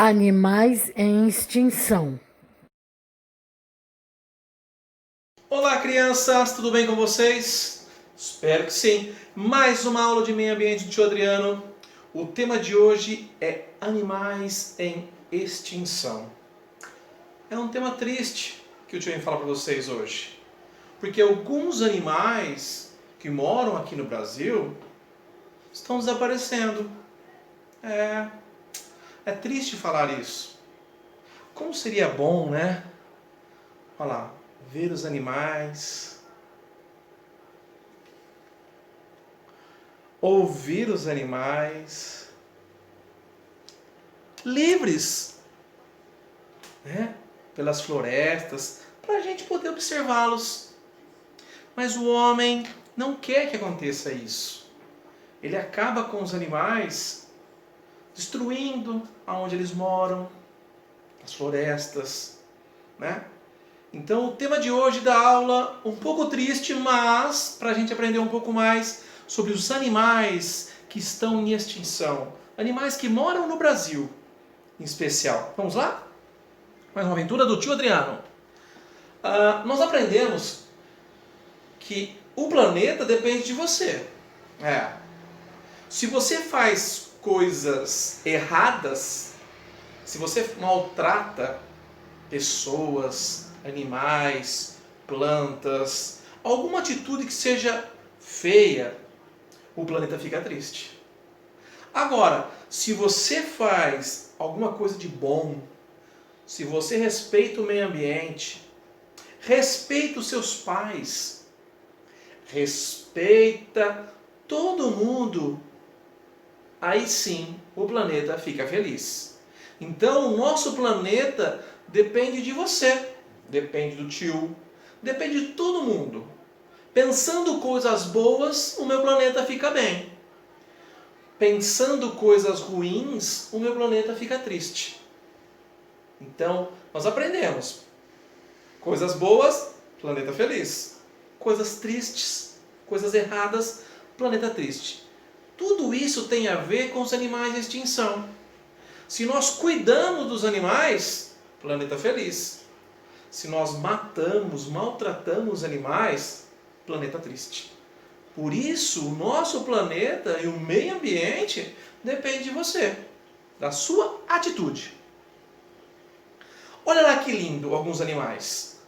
Animais em extinção. Olá, crianças, tudo bem com vocês? Espero que sim. Mais uma aula de meio ambiente do tio Adriano. O tema de hoje é animais em extinção. É um tema triste que o tio vem falar para vocês hoje, porque alguns animais que moram aqui no Brasil estão desaparecendo. É triste falar isso. Como seria bom, né? Olha lá, ver os animais, ouvir os animais livres, né, pelas florestas, para a gente poder observá-los. Mas o homem não quer que aconteça isso. Ele acaba com os animais destruindo aonde eles moram, as florestas, né? Então o tema de hoje da aula, um pouco triste, mas para a gente aprender um pouco mais sobre os animais que estão em extinção. Animais que moram no Brasil, em especial. Vamos lá? Mais uma aventura do tio Adriano. Nós aprendemos que o planeta depende de você. Se você faz coisas erradas, se você maltrata pessoas, animais, plantas, alguma atitude que seja feia, o planeta fica triste. Agora, se você faz alguma coisa de bom, se você respeita o meio ambiente, respeita os seus pais, respeita todo mundo, aí sim o planeta fica feliz. Então o nosso planeta depende de você, depende do tio, depende de todo mundo. Pensando coisas boas, o meu planeta fica bem. Pensando coisas ruins, o meu planeta fica triste. Então, nós aprendemos. Coisas boas, planeta feliz. Coisas tristes, coisas erradas, planeta triste. Tudo isso tem a ver com os animais em extinção. Se nós cuidamos dos animais, planeta feliz. Se nós matamos, maltratamos os animais, planeta triste. Por isso, o nosso planeta e o meio ambiente depende de você, da sua atitude. Olha lá que lindo alguns animais.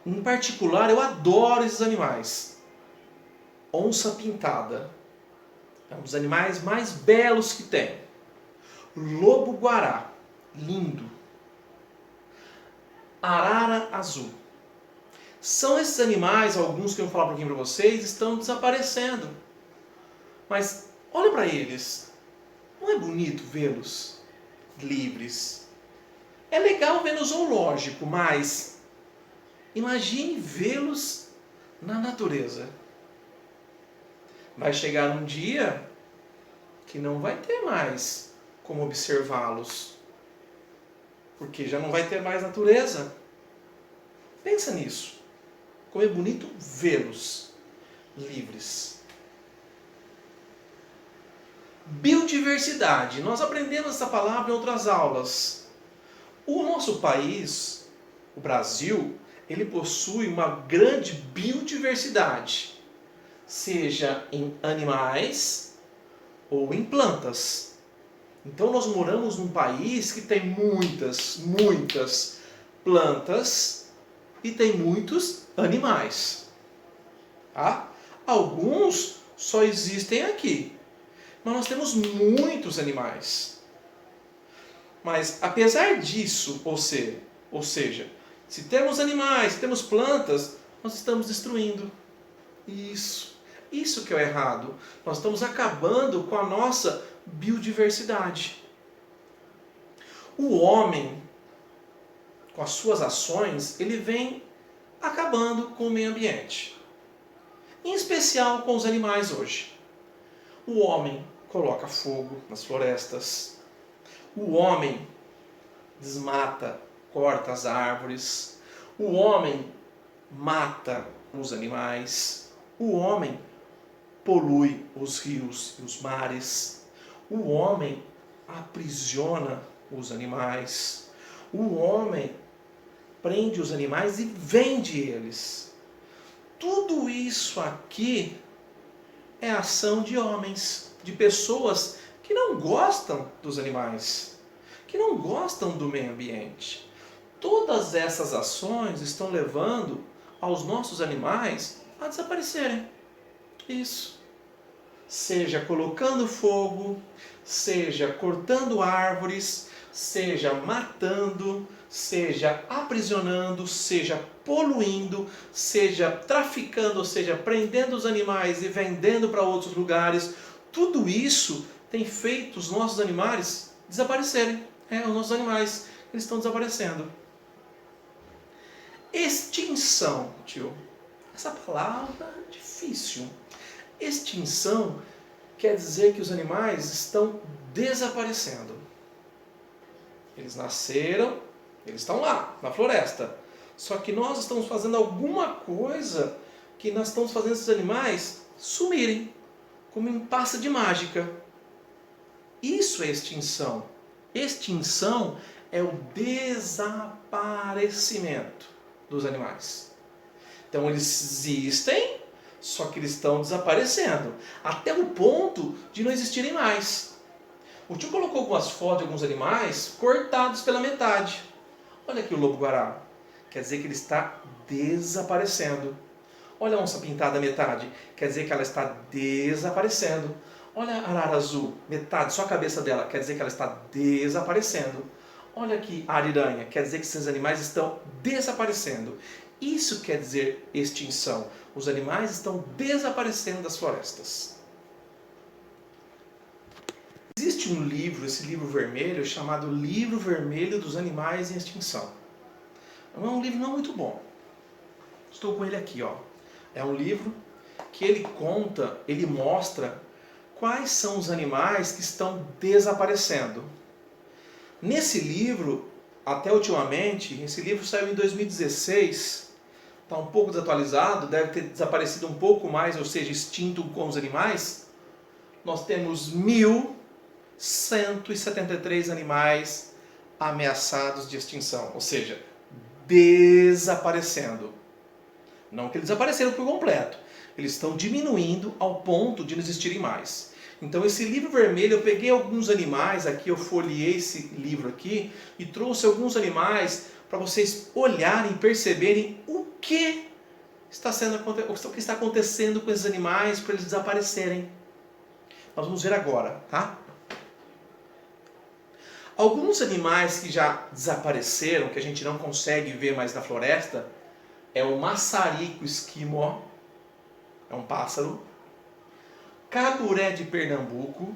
Em particular, eu adoro esses animais. Onça pintada. É um dos animais mais belos que tem. Lobo-guará. Lindo. Arara azul. São esses animais, alguns que eu vou falar um pouquinho para vocês, estão desaparecendo. Mas olha para eles. Não é bonito vê-los livres? É legal ver no zoológico, mas imagine vê-los na natureza. Vai chegar um dia que não vai ter mais como observá-los, porque já não vai ter mais natureza. Pensa nisso. Como é bonito vê-los livres. Biodiversidade. Nós aprendemos essa palavra em outras aulas. O nosso país, o Brasil, ele possui uma grande biodiversidade, seja em animais ou em plantas. Então nós moramos num país que tem muitas plantas e tem muitos animais. Tá? Alguns só existem aqui, mas nós temos muitos animais. Mas apesar disso, ou seja, se temos animais, se temos plantas, nós estamos destruindo. Isso que é o errado. Nós estamos acabando com a nossa biodiversidade. O homem, com as suas ações, ele vem acabando com o meio ambiente. Em especial com os animais hoje. O homem coloca fogo nas florestas. O homem desmata, corta as árvores. O homem mata os animais. O homem polui os rios e os mares. O homem aprisiona os animais. O homem prende os animais e vende eles. Tudo isso aqui é ação de homens, de pessoas que não gostam dos animais, que não gostam do meio ambiente. Todas essas ações estão levando aos nossos animais a desaparecerem. Isso. Seja colocando fogo, seja cortando árvores, seja matando, seja aprisionando, seja poluindo, seja traficando, seja prendendo os animais e vendendo para outros lugares. Tudo isso tem feito os nossos animais desaparecerem. Os nossos animais, eles estão desaparecendo. Extinção, tio. Essa palavra é difícil. Extinção quer dizer que os animais estão desaparecendo. Eles nasceram, eles estão lá, na floresta. Só que nós estamos fazendo alguma coisa que nós estamos fazendo esses animais sumirem, como em passe de mágica. Isso é extinção. Extinção é o desaparecimento dos animais. Então eles existem, só que eles estão desaparecendo, até o ponto de não existirem mais. O tio colocou algumas fotos de alguns animais cortados pela metade. Olha aqui o lobo-guará. Quer dizer que ele está desaparecendo. Olha a onça pintada metade. Quer dizer que ela está desaparecendo. Olha a arara azul, metade, só a cabeça dela. Quer dizer que ela está desaparecendo. Olha aqui a ariranha. Quer dizer que esses animais estão desaparecendo. Isso quer dizer extinção. Os animais estão desaparecendo das florestas. Existe um livro, esse livro vermelho, chamado Livro Vermelho dos Animais em Extinção. É um livro não muito bom. Estou com ele aqui, ó. É um livro que ele conta, ele mostra quais são os animais que estão desaparecendo. Nesse livro, até ultimamente, esse livro saiu em 2016, está um pouco desatualizado, deve ter desaparecido um pouco mais, ou seja, extinto com os animais. Nós temos 1.173 animais ameaçados de extinção, ou seja, desaparecendo. Não que eles desapareceram por completo, eles estão diminuindo ao ponto de não existirem mais. Então esse livro vermelho, eu peguei alguns animais aqui, eu folheei esse livro aqui e trouxe alguns animais para vocês olharem e perceberem o que está acontecendo com esses animais para eles desaparecerem. Nós vamos ver agora, tá? Alguns animais que já desapareceram, que a gente não consegue ver mais na floresta, é o maçarico esquimó, é um pássaro. Caburé de Pernambuco,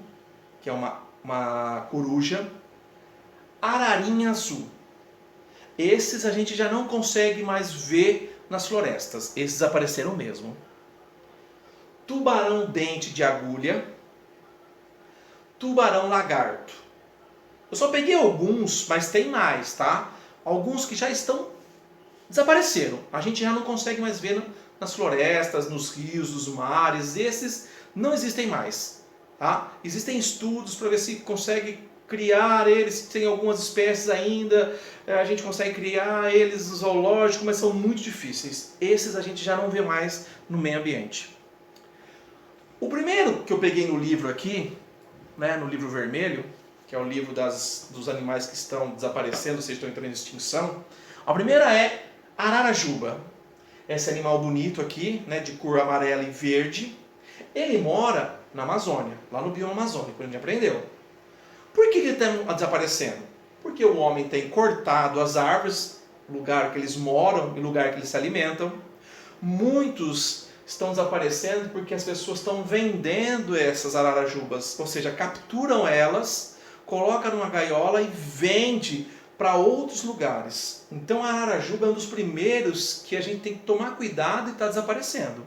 que é uma coruja. Ararinha azul. Esses a gente já não consegue mais ver nas florestas. Esses desapareceram mesmo. Tubarão dente de agulha. Tubarão lagarto. Eu só peguei alguns, mas tem mais, tá? Alguns que já desapareceram. A gente já não consegue mais ver nas florestas, nos rios, nos mares. Esses não existem mais, tá? Existem estudos para ver se consegue criar eles, se tem algumas espécies ainda, a gente consegue criar eles no zoológico, mas são muito difíceis. Esses a gente já não vê mais no meio ambiente. O primeiro que eu peguei no livro aqui, né, no livro vermelho, que é o livro dos animais que estão desaparecendo, ou seja, estão entrando em extinção, a primeira é ararajuba. Esse animal bonito aqui, né, de cor amarela e verde. Ele mora na Amazônia, lá no bioma amazônico, a gente aprendeu. Por que ele está desaparecendo? Porque o homem tem cortado as árvores, lugar que eles moram e lugar que eles se alimentam. Muitos estão desaparecendo porque as pessoas estão vendendo essas ararajubas, ou seja, capturam elas, colocam numa gaiola e vende para outros lugares. Então a ararajuba é um dos primeiros que a gente tem que tomar cuidado e está desaparecendo.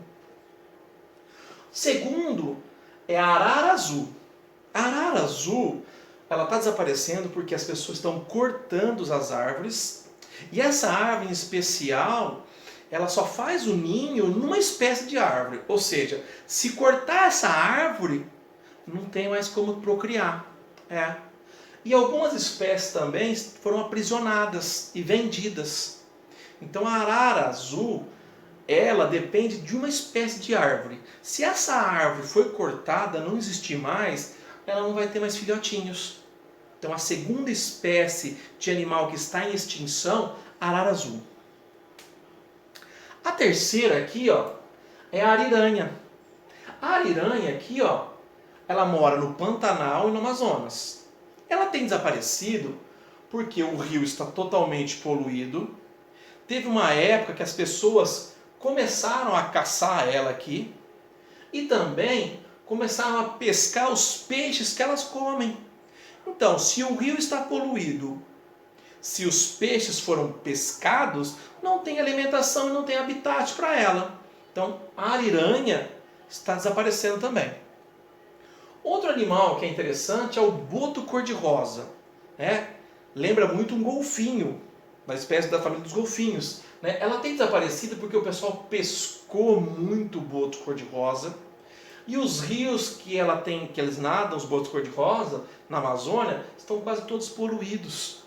Segundo, é a arara azul. A arara azul, ela está desaparecendo porque as pessoas estão cortando as árvores. E essa árvore em especial, ela só faz o ninho numa espécie de árvore. Ou seja, se cortar essa árvore, não tem mais como procriar. E algumas espécies também foram aprisionadas e vendidas. Então a arara azul, ela depende de uma espécie de árvore. Se essa árvore foi cortada, não existir mais, ela não vai ter mais filhotinhos. Então a segunda espécie de animal que está em extinção, a arara azul. A terceira aqui, ó, é a ariranha. A ariranha aqui, ó, ela mora no Pantanal e no Amazonas. Ela tem desaparecido porque o rio está totalmente poluído. Teve uma época que as pessoas começaram a caçar ela aqui e também começaram a pescar os peixes que elas comem. Então, se o rio está poluído, se os peixes foram pescados, não tem alimentação e não tem habitat para ela. Então, a ariranha está desaparecendo também. Outro animal que é interessante é o boto cor-de-rosa. Lembra muito um golfinho, uma espécie da família dos golfinhos. Ela tem desaparecido porque o pessoal pescou muito boto cor-de-rosa. E os rios que ela tem, que eles nadam, os botos cor-de-rosa, na Amazônia, estão quase todos poluídos.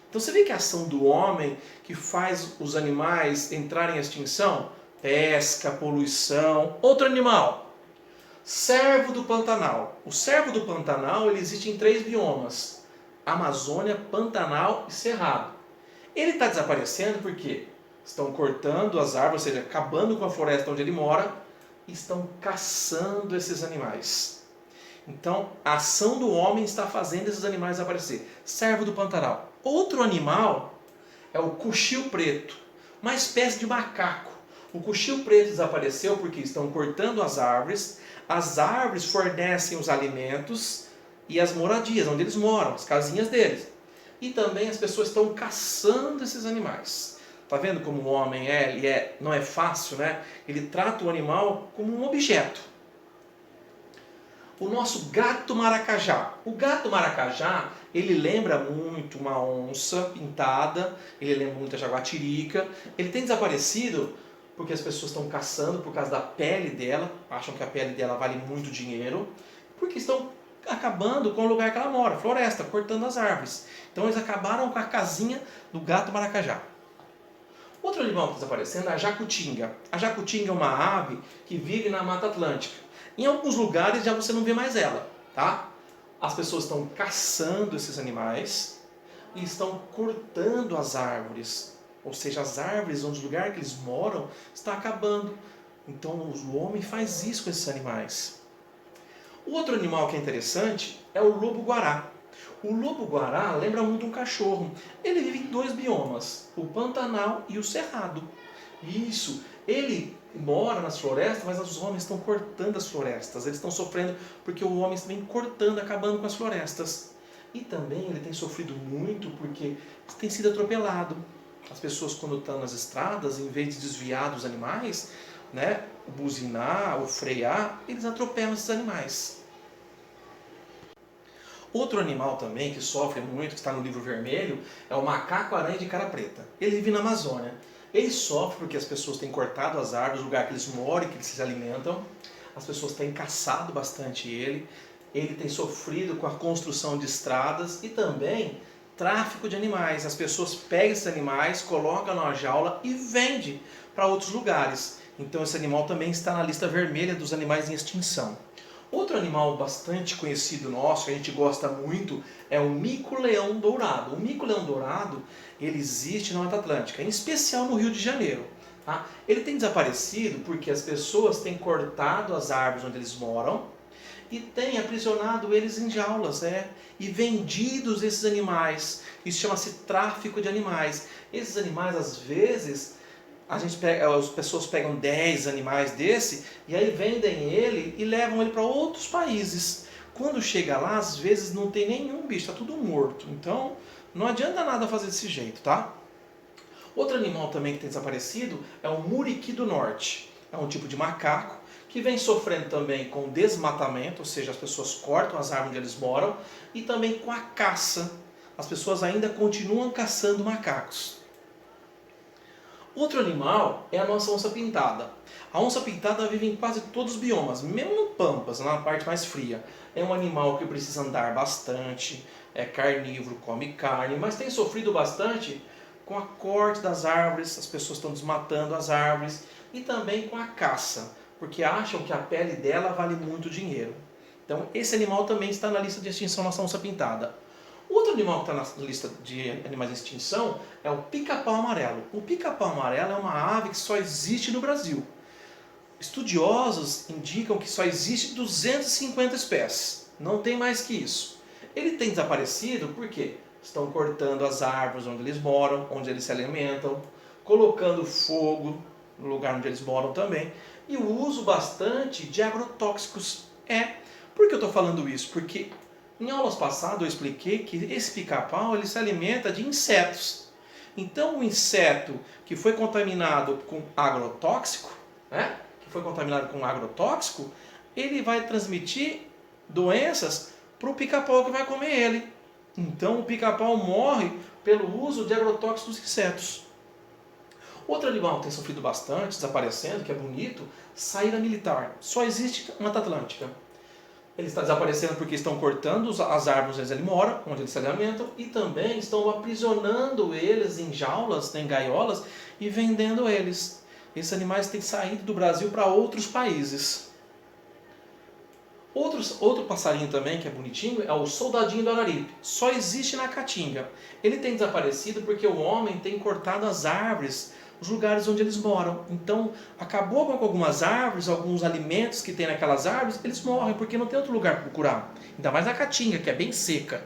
Então você vê que a ação do homem que faz os animais entrarem em extinção? Pesca, poluição. Outro animal, cervo do Pantanal. O cervo do Pantanal ele existe em 3 biomas: Amazônia, Pantanal e Cerrado. Ele está desaparecendo porque estão cortando as árvores, ou seja, acabando com a floresta onde ele mora, e estão caçando esses animais. Então, a ação do homem está fazendo esses animais aparecer. Cervo do Pantanal. Outro animal é o cuxil preto, uma espécie de macaco. O cuxil preto desapareceu porque estão cortando as árvores fornecem os alimentos e as moradias, onde eles moram, as casinhas deles. E também as pessoas estão caçando esses animais. Tá vendo como o homem não é fácil, né? Ele trata o animal como um objeto. O nosso gato maracajá. O gato maracajá, ele lembra muito uma onça pintada, ele lembra muito a jaguatirica. Ele tem desaparecido porque as pessoas estão caçando por causa da pele dela, acham que a pele dela vale muito dinheiro, porque estão acabando com o lugar que ela mora, floresta, cortando as árvores. Então eles acabaram com a casinha do gato maracajá. Outro animal que está desaparecendo é a jacutinga. A jacutinga é uma ave que vive na Mata Atlântica. Em alguns lugares já você não vê mais ela, tá? As pessoas estão caçando esses animais e estão cortando as árvores. Ou seja, as árvores, onde o lugar que eles moram, está acabando. Então o homem faz isso com esses animais. O outro animal que é interessante é o lobo-guará. O lobo-guará lembra muito um cachorro. Ele vive em 2 biomas, o Pantanal e o Cerrado. Isso, ele mora nas florestas, mas os homens estão cortando as florestas. Eles estão sofrendo porque o homem vem cortando, acabando com as florestas. E também ele tem sofrido muito porque tem sido atropelado. As pessoas, quando estão nas estradas, em vez de desviar dos animais, buzinar ou frear, eles atropelam esses animais. Outro animal também que sofre muito, que está no livro vermelho, é o macaco-aranha de cara preta. Ele vive na Amazônia. Ele sofre porque as pessoas têm cortado as árvores, o lugar que eles moram, que eles se alimentam. As pessoas têm caçado bastante ele. Ele tem sofrido com a construção de estradas e também tráfico de animais. As pessoas pegam esses animais, colocam numa jaula e vendem para outros lugares. Então esse animal também está na lista vermelha dos animais em extinção. Outro animal bastante conhecido nosso, que a gente gosta muito, é o mico-leão dourado. O mico-leão dourado, ele existe na Mata Atlântica, em especial no Rio de Janeiro. Tá? Ele tem desaparecido porque as pessoas têm cortado as árvores onde eles moram e têm aprisionado eles em jaulas, e vendidos esses animais. Isso chama-se tráfico de animais. Esses animais, às vezes, as pessoas pegam 10 animais desse e aí vendem ele e levam ele para outros países. Quando chega lá, às vezes não tem nenhum bicho, está tudo morto. Então, não adianta nada fazer desse jeito, tá? Outro animal também que tem desaparecido é o muriqui do norte. É um tipo de macaco que vem sofrendo também com desmatamento, ou seja, as pessoas cortam as árvores onde eles moram, e também com a caça. As pessoas ainda continuam caçando macacos. Outro animal é a nossa onça pintada. A onça pintada vive em quase todos os biomas, mesmo no Pampas, na parte mais fria. É um animal que precisa andar bastante, é carnívoro, come carne, mas tem sofrido bastante com a corte das árvores, as pessoas estão desmatando as árvores, e também com a caça, porque acham que a pele dela vale muito dinheiro. Então esse animal também está na lista de extinção, nossa onça pintada. Outro animal que está na lista de animais em extinção é o pica-pau amarelo. O pica-pau amarelo é uma ave que só existe no Brasil. Estudiosos indicam que só existe 250 espécies, não tem mais que isso. Ele tem desaparecido porque estão cortando as árvores onde eles moram, onde eles se alimentam, colocando fogo no lugar onde eles moram também, e o uso bastante de agrotóxicos. Por que eu estou falando isso? Porque em aulas passadas eu expliquei que esse pica-pau ele se alimenta de insetos. Então o inseto que foi contaminado com agrotóxico, ele vai transmitir doenças para o pica-pau que vai comer ele. Então o pica-pau morre pelo uso de agrotóxicos dos insetos. Outro animal que tem sofrido bastante, desaparecendo, que é bonito, saíra militar. Só existe na Mata Atlântica. Ele está desaparecendo porque estão cortando as árvores onde ele mora, onde eles se alimentam, e também estão aprisionando eles em jaulas, em gaiolas, e vendendo eles. Esses animais têm saído do Brasil para outros países. Outro passarinho também que é bonitinho é o soldadinho do Araripe. Só existe na Caatinga. Ele tem desaparecido porque o homem tem cortado as árvores, os lugares onde eles moram. Então, acabou com algumas árvores, alguns alimentos que tem naquelas árvores, eles morrem porque não tem outro lugar para procurar. Ainda mais na Caatinga, que é bem seca.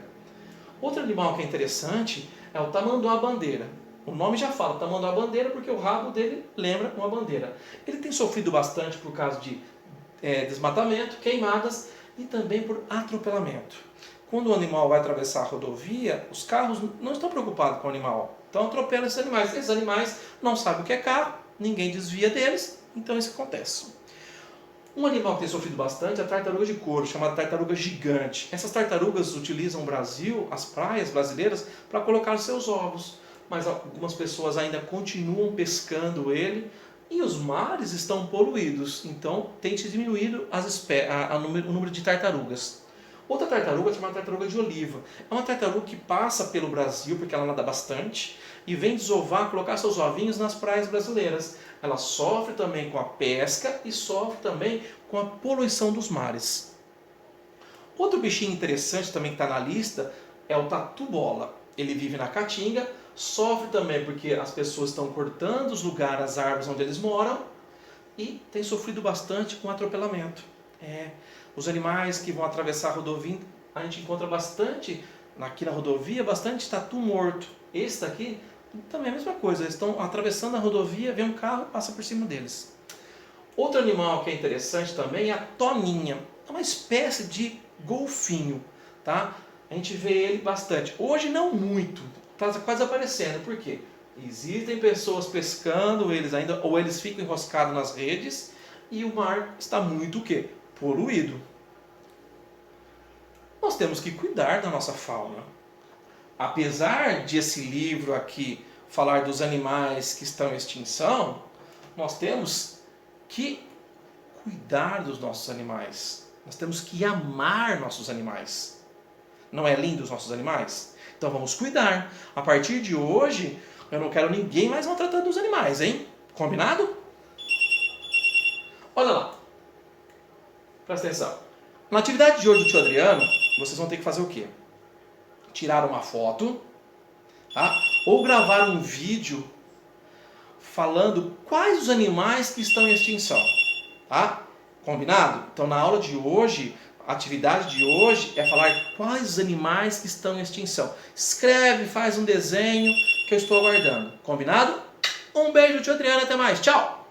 Outro animal que é interessante é o tamanduá-bandeira. O nome já fala, tamanduá-bandeira, porque o rabo dele lembra uma bandeira. Ele tem sofrido bastante por causa de desmatamento, queimadas e também por atropelamento. Quando o animal vai atravessar a rodovia, os carros não estão preocupados com o animal, então atropelam esses animais. Esses animais não sabem o que é carro, ninguém desvia deles, então isso acontece. Um animal que tem sofrido bastante é a tartaruga de couro, chamada tartaruga gigante. Essas tartarugas utilizam o Brasil, as praias brasileiras, para colocar os seus ovos, mas algumas pessoas ainda continuam pescando ele, e os mares estão poluídos, então tem se diminuído o número de tartarugas. Outra tartaruga é chamada tartaruga de oliva. É uma tartaruga que passa pelo Brasil, porque ela nada bastante, e vem desovar, colocar seus ovinhos nas praias brasileiras. Ela sofre também com a pesca e sofre também com a poluição dos mares. Outro bichinho interessante também que está na lista é o tatu-bola. Ele vive na Caatinga, sofre também porque as pessoas estão cortando os lugares, as árvores onde eles moram, e tem sofrido bastante com atropelamento. Os animais que vão atravessar a rodovia, a gente encontra bastante, aqui na rodovia, bastante tatu morto. Esse daqui também é a mesma coisa, eles estão atravessando a rodovia, vem um carro e passa por cima deles. Outro animal que é interessante também é a toninha. É uma espécie de golfinho, tá? A gente vê ele bastante. Hoje não muito, está quase aparecendo. Por quê? Existem pessoas pescando eles ainda, ou eles ficam enroscados nas redes, e o mar está muito o quê? Poluído. Nós temos que cuidar da nossa fauna. Apesar de esse livro aqui falar dos animais que estão em extinção, nós temos que cuidar dos nossos animais. Nós temos que amar nossos animais. Não é lindo os nossos animais? Então vamos cuidar. A partir de hoje, eu não quero ninguém mais maltratando os animais, hein? Combinado? Olha lá. Presta atenção. Na atividade de hoje do tio Adriano, vocês vão ter que fazer o quê? Tirar uma foto, tá? Ou gravar um vídeo falando quais os animais que estão em extinção, tá? Combinado? Então na aula de hoje, a atividade de hoje é falar quais os animais que estão em extinção. Escreve, faz um desenho que eu estou aguardando. Combinado? Um beijo, tio Adriano, até mais. Tchau!